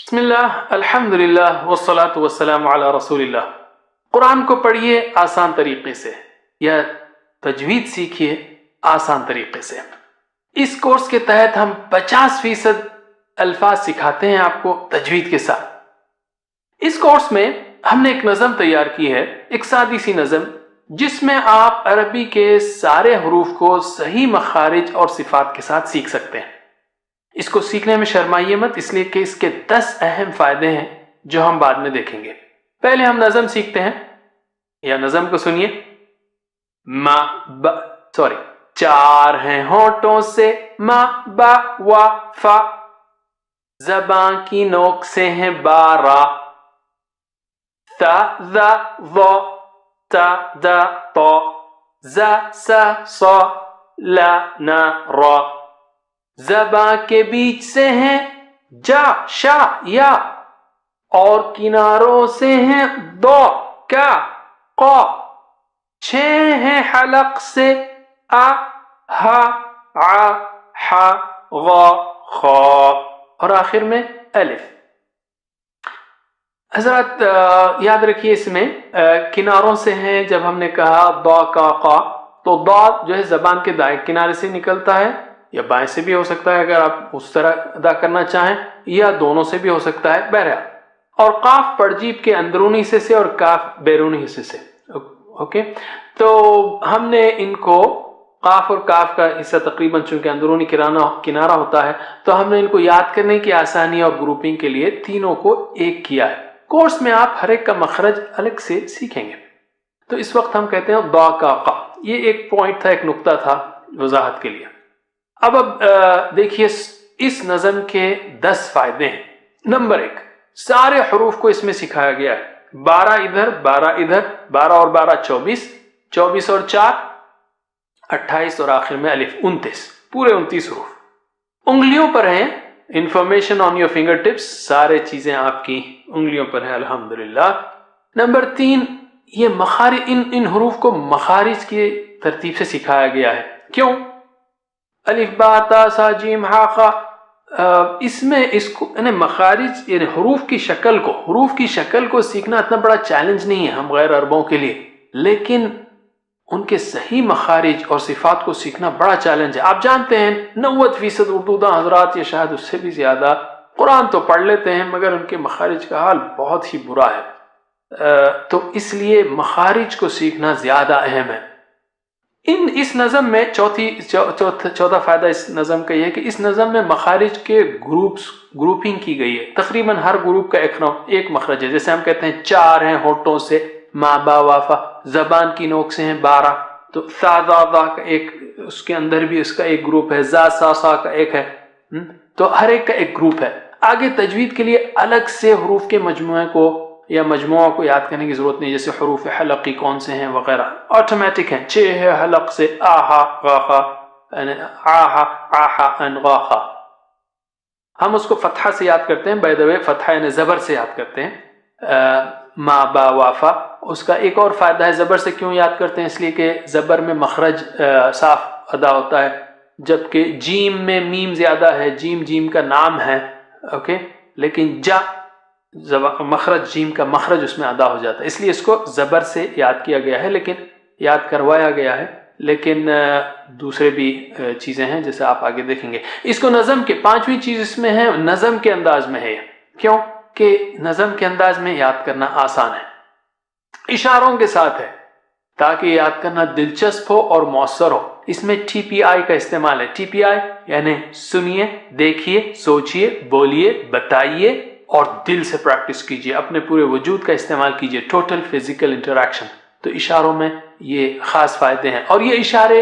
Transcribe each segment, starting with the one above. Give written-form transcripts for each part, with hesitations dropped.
بسم اللہ الحمدللہ والصلاة والسلام علی رسول اللہ۔ قرآن کو پڑھیے آسان طریقے سے یا تجوید سیکھیے آسان طریقے سے۔ اس کورس کے تحت ہم 50% الفاظ سکھاتے ہیں آپ کو تجوید کے ساتھ۔ اس کورس میں ہم نے ایک نظم تیار کی ہے، ایک سادی سی نظم، جس میں آپ عربی کے سارے حروف کو صحیح مخارج اور صفات کے ساتھ سیکھ سکتے ہیں۔ اس کو سیکھنے میں شرمائیے مت، اس لیے کہ اس کے 10 اہم فائدے ہیں جو ہم بعد میں دیکھیں گے۔ پہلے ہم نظم سیکھتے ہیں، یا نظم کو سنیے۔ چار ہیں ہونٹوں سے ما با وا فا، زبان کی نوک سے ہیں 12، تا ذا ظا تا دا طا، زا سا صا لا نا را، زبان کے بیچ سے ہیں جا شا یا، اور کناروں سے ہیں دو کا قا، 6 ہیں حلق سے آ ہا ع ح غا خا، اور آخر میں الف۔ حضرات یاد رکھیے، اس میں کناروں سے ہیں، جب ہم نے کہا دا کا قا، تو دا جو ہے زبان کے دائیں کنارے سے نکلتا ہے، یا بائیں سے بھی ہو سکتا ہے اگر آپ اس طرح ادا کرنا چاہیں، یا دونوں سے بھی ہو سکتا ہے، بہرحال۔ اور قاف پڑجیب کے اندرونی حصے سے اور کاف بیرونی حصے سے۔ اوکے، تو ہم نے ان کو قاف اور کاف کا حصہ تقریباً چونکہ اندرونی کنارہ ہوتا ہے، تو ہم نے ان کو یاد کرنے کی آسانی اور گروپنگ کے لیے تینوں کو ایک کیا ہے۔ کورس میں آپ ہر ایک کا مخرج الگ سے سیکھیں گے۔ تو اس وقت ہم کہتے ہیں دا کا قا، یہ ایک پوائنٹ تھا، ایک نقطہ تھا وضاحت کے لیے۔ اب دیکھیے اس نظم کے 10 فائدے ہیں۔ نمبر 1، سارے حروف کو اس میں سکھایا گیا ہے، 12 ادھر 12 ادھر، 12 اور 12 24، 24 اور 4 28، اور آخر میں الف 29، پورے 29 حروف انگلیوں پر ہیں۔ Information on your finger tips, سارے چیزیں آپ کی انگلیوں پر ہیں الحمدللہ۔ نمبر 3، یہ مخارج، ان حروف کو مخارج کی ترتیب سے سکھایا گیا ہے۔ کیوں؟ الف با تا سا جیم ہا خا، اس میں اس کو یعنی مخارج، یعنی حروف کی شکل کو سیکھنا اتنا بڑا چیلنج نہیں ہے ہم غیر عربوں کے لیے، لیکن ان کے صحیح مخارج اور صفات کو سیکھنا بڑا چیلنج ہے۔ آپ جانتے ہیں 90% اردو داں حضرات یا شاید اس سے بھی زیادہ قرآن تو پڑھ لیتے ہیں مگر ان کے مخارج کا حال بہت ہی برا ہے، تو اس لیے مخارج کو سیکھنا زیادہ اہم ہے۔ اس نظم میں چوتھا فائدہ اس نظم کا یہ ہے کہ اس نظم میں مخارج کے گروپنگ کی گئی ہے۔ تقریباً ہر گروپ کا ایک مخرج ہے۔ جیسے ہم کہتے ہیں 4 ہیں ہونٹوں سے ما با وافا، زبان کی نوک سے ہیں 12، تو سا ذا ذا کا ایک، اس کے اندر بھی اس کا ایک گروپ ہے، زا سا سا کا ایک ہے، تو ہر ایک کا ایک گروپ ہے۔ آگے تجوید کے لیے الگ سے حروف کے مجموعہ کو یاد کرنے کی ضرورت نہیں، جیسے حروف حلقی کون سے ہیں وغیرہ، آٹومیٹک ہیں۔ 6 ہے حلق سے آہا غاخا، آہا آہا ان غاخا، ہم اس کو فتحہ سے یاد کرتے ہیں، بائی دا وے فتحہ یعنی زبر سے یاد کرتے ہیں۔ ما با وافا، اس کا ایک اور فائدہ ہے، زبر سے کیوں یاد کرتے ہیں؟ اس لیے کہ زبر میں مخرج صاف ادا ہوتا ہے، جبکہ جیم میں میم زیادہ ہے، جیم کا نام ہے، اوکے، لیکن جا مخرج، جیم کا مخرج اس میں ادا ہو جاتا ہے، اس لیے اس کو زبر سے یاد کیا گیا ہے، لیکن یاد کروایا گیا ہے، لیکن دوسرے بھی چیزیں ہیں جیسے آپ آگے دیکھیں گے۔ اس کو نظم کے 5ویں چیز اس میں ہے، نظم کے انداز میں ہے۔ کیوں؟ کہ نظم کے انداز میں یاد کرنا آسان ہے، اشاروں کے ساتھ ہے، تاکہ یاد کرنا دلچسپ ہو اور مؤثر ہو۔ اس میں TPI کا استعمال ہے۔ TPI یعنی سنیے، دیکھیے، سوچیے، بولیے، بتائیے اور دل سے پریکٹس کیجیے، اپنے پورے وجود کا استعمال کیجیے، ٹوٹل فزیکل انٹریکشن۔ تو اشاروں میں یہ خاص فائدے ہیں، اور یہ اشارے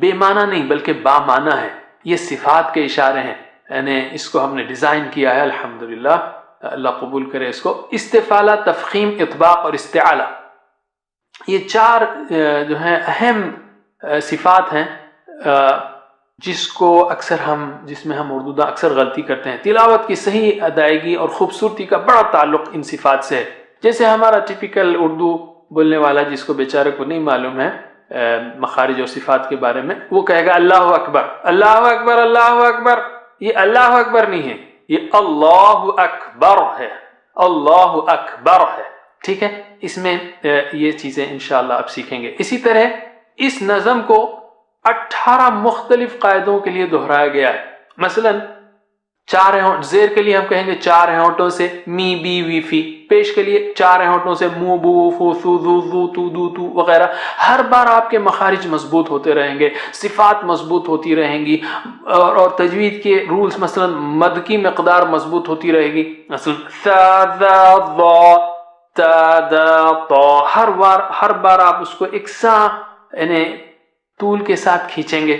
بے معنی نہیں بلکہ با معنی ہیں، یہ صفات کے اشارے ہیں، یعنی اس کو ہم نے ڈیزائن کیا ہے الحمدللہ، اللہ قبول کرے اس کو۔ استفالہ، تفخیم، اطباق اور استعالہ، یہ 4 جو ہیں اہم صفات ہیں جس میں ہم اردو دا اکثر غلطی کرتے ہیں۔ تلاوت کی صحیح ادائیگی اور خوبصورتی کا بڑا تعلق ان صفات سے ہے۔ جیسے ہمارا ٹپیکل اردو بولنے والا جس کو بیچارے کو نہیں معلوم ہے مخارج اور صفات کے بارے میں، وہ کہے گا اللہ اکبر، اللہ اکبر، اللہ اکبر۔ یہ اللہ اکبر نہیں ہے، یہ اللہ اکبر ہے، اللہ اکبر ہے، ٹھیک ہے؟ اس میں یہ چیزیں انشاءاللہ آپ سیکھیں گے۔ اسی طرح اس نظم کو 18 مختلف قاعدوں کے لیے دہرایا گیا ہے۔ مثلا زیر کے لیے ہم کہیں گے 4 ہونٹوں سے می بی وی فی، پیش کے لیے 4 ہونٹوں سے مو بو فو سو زو زو تو دو تو وغیرہ۔ ہر بار آپ کے مخارج مضبوط ہوتے رہیں گے، صفات مضبوط ہوتی رہیں گی، اور تجوید کے رولز مثلا مد کی مقدار مضبوط ہوتی رہے گی۔ مثلا ثا ذا ضا تا دا طا، ہر بار آپ اس کو یکساں یعنی طول کے ساتھ کھینچیں گے،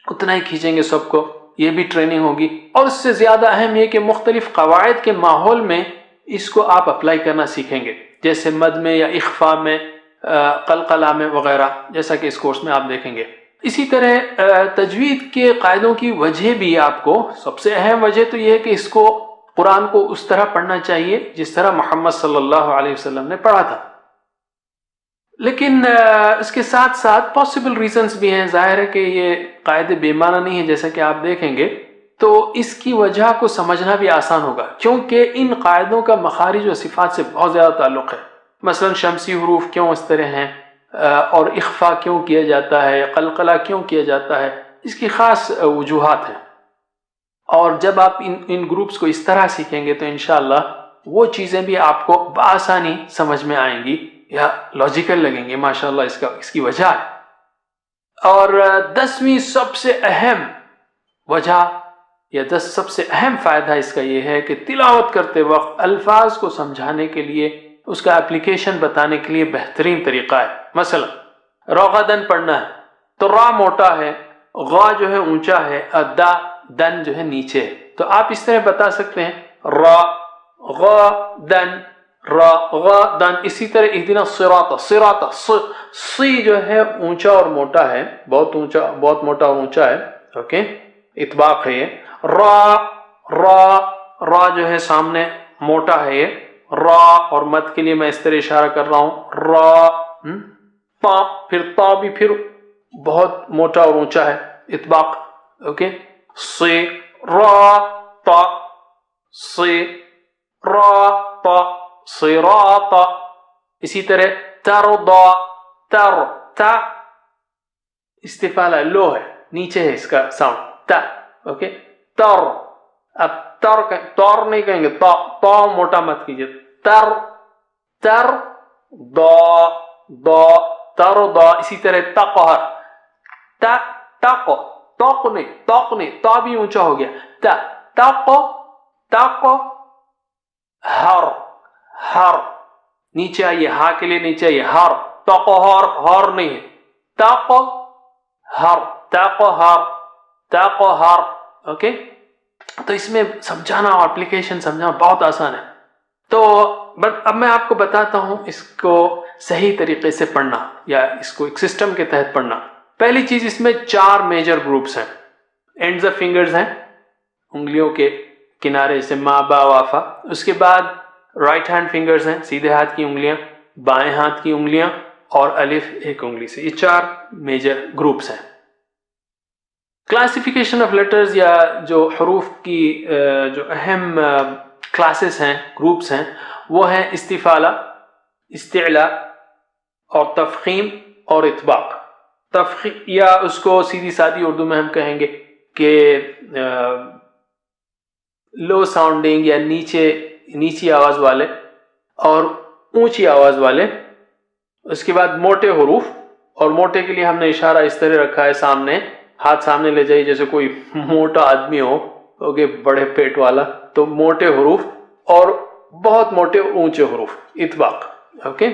اتنا ہی کھینچیں گے سب کو، یہ بھی ٹریننگ ہوگی۔ اور اس سے زیادہ اہم یہ کہ مختلف قواعد کے ماحول میں اس کو آپ اپلائی کرنا سیکھیں گے، جیسے مد میں یا اخفاء میں، قلقلہ میں وغیرہ، جیسا کہ اس کورس میں آپ دیکھیں گے۔ اسی طرح تجوید کے قاعدوں کی وجہ بھی آپ کو، سب سے اہم وجہ تو یہ ہے کہ اس کو قرآن کو اس طرح پڑھنا چاہیے جس طرح محمد صلی اللہ علیہ وسلم نے پڑھا تھا۔ لیکن اس کے ساتھ ساتھ پاسبل ریزنز بھی ہیں، ظاہر ہے کہ یہ قاعدے بے معنی نہیں ہیں، جیسا کہ آپ دیکھیں گے تو اس کی وجہ کو سمجھنا بھی آسان ہوگا، کیونکہ ان قاعدوں کا مخارج و صفات سے بہت زیادہ تعلق ہے۔ مثلا شمسی حروف کیوں اس طرح ہیں، اور اخفاء کیوں کیا جاتا ہے، قلقلہ کیوں کیا جاتا ہے، اس کی خاص وجوہات ہیں۔ اور جب آپ ان گروپس کو اس طرح سیکھیں گے تو انشاءاللہ وہ چیزیں بھی آپ کو بآسانی سمجھ میں آئیں گی یا لاجیکل لگیں گے، ماشاءاللہ اس کی وجہ ہے۔ اور 10ویں سب سے اہم وجہ یا سب سے اہم فائدہ اس کا یہ ہے کہ تلاوت کرتے وقت الفاظ کو سمجھانے کے لیے، اس کا اپلیکیشن بتانے کے لیے بہترین طریقہ ہے۔ مثلا رغدن پڑھنا ہے تو را موٹا ہے، غا جو ہے اونچا ہے، دا دن جو ہے نیچے ہے، تو آپ اس طرح بتا سکتے ہیں را غا دن، را غا دن۔ اسی طرح اہدنا الصراط، صراط سی جو ہے اونچا اور موٹا ہے، بہت موٹا اور اونچا ہے، اوکے، اطباق ہے یہ۔ را جو ہے سامنے موٹا ہے یہ، را، اور مد کے لیے میں اس طرح اشارہ کر رہا ہوں، را۔ تا، پھر تا بھی پھر بہت موٹا اور اونچا ہے، اطباق، اوکے۔ سی را تا، سی را تا، صراط۔ اسی طرح ترضا، تا استفالہ لو ہے، نیچے ہے اس کا ساؤنڈ، تا، اوکے۔ اب تر نہیں کہیں گے، تا موٹا مت کیجیے، تر دا۔ اسی طرح تقہر، توق نہیں، تا بھی اونچا ہو گیا، تق ہر، نیچے آئیے، ہا کے لیے نیچے آئیے، ہر، ہار نہیں ہے، تقہر، اوکے۔ تو اس میں سمجھانا اور اپلیکیشن سمجھانا بہت آسان ہے۔ تو اب میں آپ کو بتاتا ہوں اس کو صحیح طریقے سے پڑھنا، یا اس کو ایک سسٹم کے تحت پڑھنا۔ پہلی چیز، اس میں 4 میجر گروپس ہیں، اینڈز آف فنگرز ہیں، انگلیوں کے کنارے سے ما با وافا۔ اس کے بعد رائٹ ہینڈ فنگرز ہیں، سیدھے ہاتھ کی انگلیاں، بائیں ہاتھ کی انگلیاں، اور الف ایک انگلی سے۔ یہ 4 میجر گروپس ہیں۔ کلاسیفیکیشن آف لیٹرز، یا جو حروف کی جو اہم کلاسز ہیں، گروپس ہیں، وہ ہیں استفالہ، استعلا، اور تفخیم اور اطباق۔ یا اس کو سیدھی سادی اردو میں ہم کہیں گے کہ لو ساؤنڈنگ، یا نیچی آواز والے اور اونچی آواز والے۔ اس کے بعد موٹے حروف، اور موٹے کے لیے ہم نے اشارہ اس طرح رکھا ہے، سامنے ہاتھ سامنے لے جائیے جیسے کوئی موٹا آدمی ہو، اوکے، بڑے پیٹ والا، تو موٹے حروف، اور بہت موٹے اونچے حروف، اطباق، اوکے۔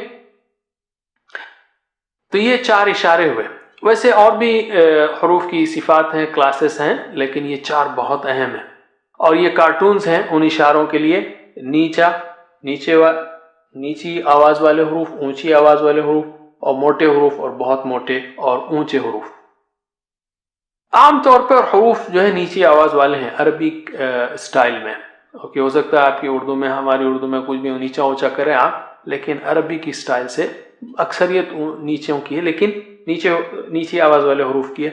تو یہ 4 اشارے ہوئے۔ ویسے اور بھی حروف کی صفات ہیں، کلاسز ہیں، لیکن یہ 4 بہت اہم ہیں، اور یہ کارٹونز ہیں ان اشاروں کے لیے۔ نیچی آواز والے حروف، اونچی آواز والے حروف، اور موٹے حروف، اور بہت موٹے اور اونچے حروف۔ عام طور پر حروف جو ہے نیچی آواز والے ہیں عربک سٹائل میں، اوکے۔ ہو سکتا ہے آپ کی اردو میں، ہماری اردو میں کچھ بھی نیچا اونچا کریں آپ، لیکن عربی کی سٹائل سے اکثریت نیچوں کی ہے، لیکن نیچی آواز والے حروف کی ہے۔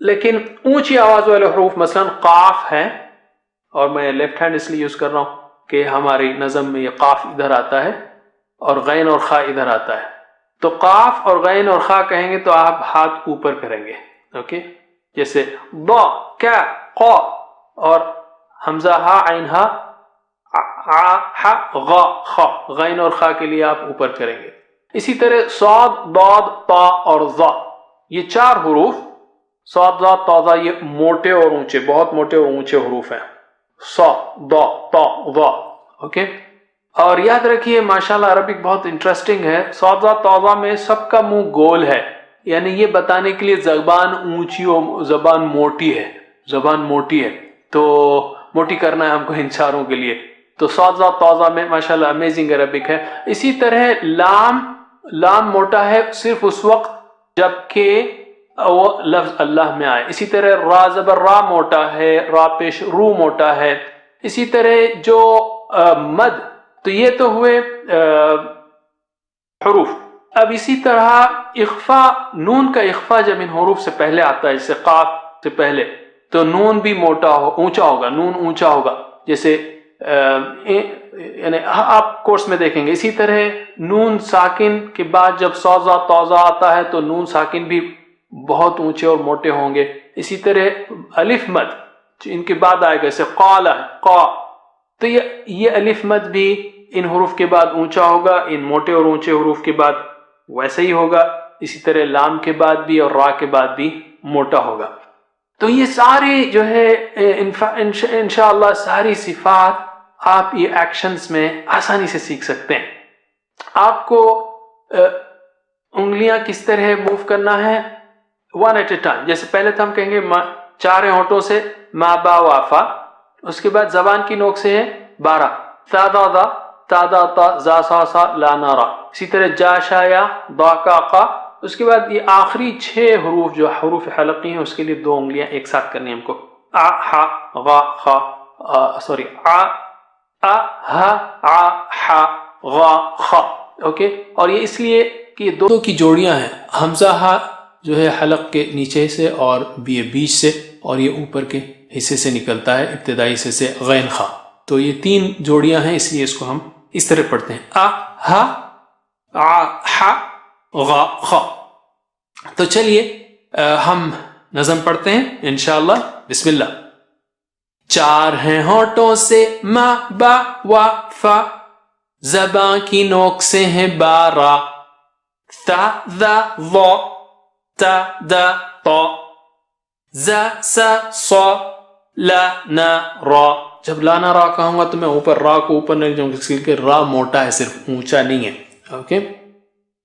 لیکن اونچی آواز والے حروف مثلا قاف ہے، اور میں لیفٹ ہینڈ اس لیے یوز کر رہا ہوں کہ ہماری نظم میں یہ قاف ادھر آتا ہے اور غین اور خا ادھر آتا ہے. تو قاف اور غین اور خا کہیں گے تو آپ ہاتھ اوپر کریں گے. اوکے, جیسے ضا کا قا اور حمزہ ہا عین ہا ع ح غا خا, غین اور خا کے لیے آپ اوپر کریں گے. اسی طرح صاد ضاد طا اور ظا, یہ 4 حروف صاد ضاد طا ظا یہ موٹے اور اونچے, بہت موٹے اور اونچے حروف ہیں. صا ضا طا ظا. اوکے, اور یاد رکھیے ماشاءاللہ عربک بہت انٹرسٹنگ ہے. صاد ضاد طا ظا میں سب کا منہ گول ہے, یعنی یہ بتانے کے لیے زبان اونچی اور زبان موٹی ہے, زبان موٹی ہے تو موٹی کرنا ہے ہم کو ان چاروں کے لیے. تو صاد ضاد طا ظا میں ماشاءاللہ امیزنگ عربک ہے. اسی طرح لام موٹا ہے صرف اس وقت جب کہ وہ لفظ اللہ میں آئے. اسی طرح را زبر را موٹا ہے, را پیش رو موٹا ہے. اسی طرح جو مد, تو یہ تو ہوئے حروف. اب اسی طرح اخفا, نون کا اخفا جب ان حروف سے پہلے آتا ہے جیسے قاف سے پہلے, تو نون بھی اونچا ہوگا, نون اونچا ہوگا, جیسے یعنی آپ کورس میں دیکھیں گے. اسی طرح نون ساکن کے بعد جب صاد ضاد طا ظا آتا ہے تو نون ساکن بھی بہت اونچے اور موٹے ہوں گے. اسی طرح الف مد ان کے بعد آئے گا, جیسے قال قا, تو یہ الف مد بھی ان حروف کے بعد اونچا ہوگا, ان موٹے اور اونچے حروف کے بعد ویسے ہی ہوگا. اسی طرح لام کے بعد بھی اور را کے بعد بھی موٹا ہوگا. تو یہ سارے جو ہے انشاءاللہ ساری صفات آپ یہ ایکشنز میں آسانی سے سیکھ سکتے ہیں. آپ کو انگلیاں کس طرح موو کرنا ہے, ون ایٹ اے ٹائم. جیسے پہلے تو ہم کہیں گے 4 ہونٹوں سے ما با وافا, اس کے بعد زبان کی نوک سے ہے 12, تا دا دا تا دا تا زا سا سا لا نا را. اسی طرح جا شا یا دا کا قا. اس کے بعد یہ آخری 6 حروف جو حروف حلقی ہیں اس کے لیے 2 انگلیاں ایک ساتھ کرنی ہم کو, آ ہا غا خا, سوری آ ہا آ ہا غا خا. اوکے, اور یہ اس لیے کہ یہ 2 کی جوڑیاں ہیں. حمزہ ہا جو ہے حلق کے نیچے سے اور بیچ سے, اور یہ اوپر کے حصے سے نکلتا ہے, ابتدائی حصے سے غین خا. تو یہ 3 جوڑیاں ہیں, اس لیے اس کو ہم اس طرح پڑھتے ہیں, آ ہا آ ہا غا خا. تو چلیے ہم نظم پڑھتے ہیں انشاءاللہ. بسم اللہ. 4 ہیں ہونٹوں سے ما با وا فا, زبان کی نوک سے ہیں 12, تا ذا ظا تا دا طا, زا سا صا لا نا را. جب لا نا را کہوں گا تو میں اوپر را کو اوپر نہیں جاؤں گا کہ را موٹا ہے, صرف اونچا نہیں ہے. اوکے,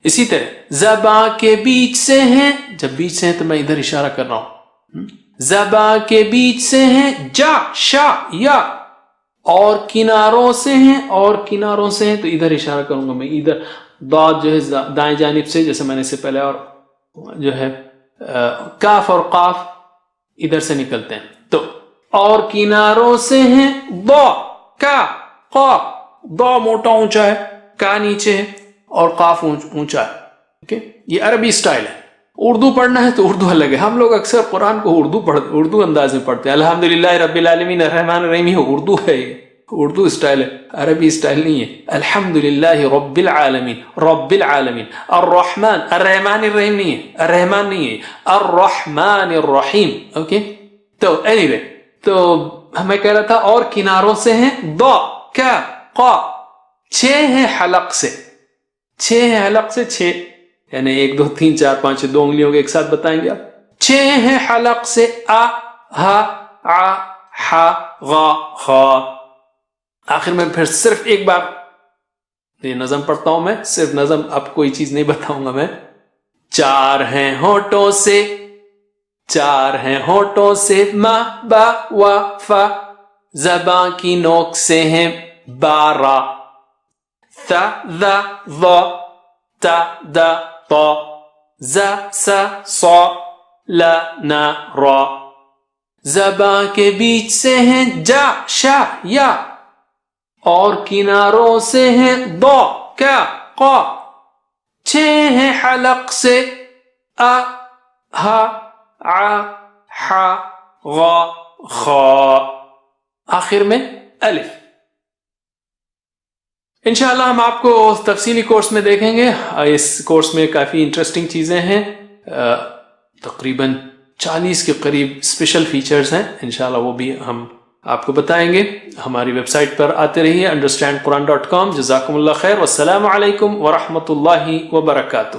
اسی طرح زبان کے بیچ سے ہیں, جب بیچ سے ہیں تو میں ادھر اشارہ کر رہا ہوں, زبان کے بیچ سے ہیں جا شا یا, اور کناروں سے ہیں, اور کناروں سے ہیں تو ادھر اشارہ کروں گا میں, ادھر ضاد جو ہے دائیں جانب سے, جیسے میں نے اس سے پہلے, اور جو ہے کاف اور قاف ادھر سے نکلتے ہیں. تو اور کناروں سے ہیں ضا کا قا, ضا موٹا اونچا ہے, کا نیچے ہے, اور قاف اونچا ہے. اوکے, یہ عربی سٹائل ہے. اردو پڑھنا ہے تو اردو الگ ہے. ہم لوگ اکثر قرآن کو اردو انداز میں پڑھتے ہیں. الحمدللہ رب العالمین الرحمن الرحیم, اردو ہے, یہ اردو سٹائل ہے, عربی سٹائل نہیں ہے. الحمدللہ رب العالمین, رب العالمین, الرحمن, الرحمن الرحیم نہیں ہے, الرحمن نہیں ہے, الرحمن الرحیم. اوکے, تو اینی وے, تو میں کہہ رہا تھا اور کناروں سے ہیں ضا کا قا, 6 ہیں حلق سے, 6 ہیں حلق سے, 6 یعنی 1 2 3 4 5 2 انگلیوں کے ایک ساتھ بتائیں گے آپ. 6 ہیں حلق سے آ ہا آ ہا غا خا. آخر میں پھر صرف ایک بار یہ نظم پڑھتا ہوں میں, صرف نظم, آپ کوئی چیز نہیں بتاؤں گا میں. 4 ہیں ہونٹوں سے, 4 ہیں ہونٹوں سے ما با وا فا, زبان کی نوک سے ہیں 12, تا ذا ظا تا دا طا, زا سا صا لا نا را. زبان کے بیچ سے ہیں جا شا یا, اور کناروں سے ہیں ضا کا قا. 6 ہیں حلق سے آ ہا آ ہا غا خا. آخر میں الف. انشاءاللہ ہم آپ کو تفصیلی کورس میں دیکھیں گے. اس کورس میں کافی انٹرسٹنگ چیزیں ہیں، تقریباً 40 کے قریب اسپیشل فیچرز ہیں. انشاءاللہ وہ بھی ہم آپ کو بتائیں گے. ہماری ویب سائٹ پر آتے رہیے understandquran.com. جزاکم اللہ خیر، والسلام علیکم ورحمۃ اللہ وبرکاتہ.